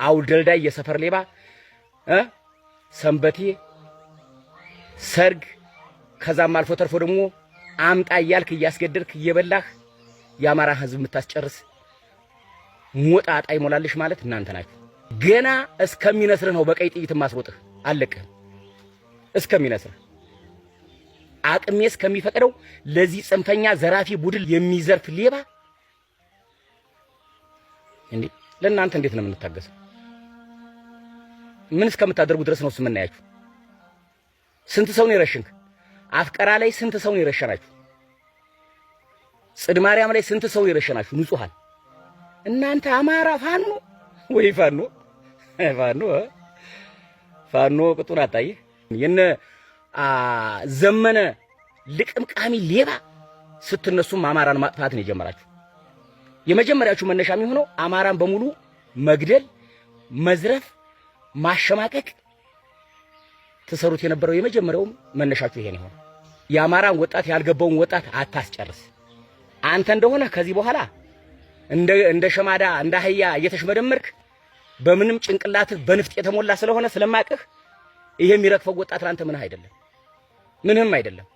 አውልደልዳይ የሰፈር ሌባ ሰንበቴ ሰርግ ከዛም አልፎ ተርፎ ደግሞ አምጣ እያልክ እያስገደድክ እየበላህ የአማራ ህዝብ የምታስጨርስ ሞጣ አጣ ይሞላልሽ ማለት እናንተ ናችሁ። ገና እስከሚነስርህ ነው በቀይ ጥይት ማስሮጥህ አለቅህ። እስከሚነስርህ አቅሜ እስከሚፈቅደው ለዚህ ጽንፈኛ ዘራፊ ቡድን የሚዘርፍ ሌባ እንዴ ለእናንተ እንዴት ነው የምንታገሰው? ምን እስከምታደርጉ ድረስ ነው ስምናያችሁ? ስንት ሰው ነው የረሽንክ? አፍቀራ ላይ ስንት ሰው ነው የረሸናችሁ? ጽድ ማርያም ላይ ስንት ሰው የረሸናችሁ? ንጹሃን እናንተ አማራ ፋኖ ወይ ፋኖ ቅጡን አጣየ የነ ዘመነ ልቅምቃሚ ሌባ ስትነሱም አማራን ማጥፋት ነው የጀመራችሁ። የመጀመሪያችሁ መነሻ የሚሆነው አማራን በሙሉ መግደል፣ መዝረፍ፣ ማሸማቀቅ ተሰሩት የነበረው የመጀመሪያው መነሻችሁ ይሄን ይሆን። የአማራን ወጣት ያልገባውን ወጣት አታስጨርስ። አንተ እንደሆነ ከዚህ በኋላ እንደ ሸማዳ እንደ አህያ እየተሽመደመርክ በምንም ጭንቅላትህ በንፍጥ የተሞላ ስለሆነ ስለማቅህ ይሄ የሚረግፈው ወጣት ላንተ ምንም አይደለም።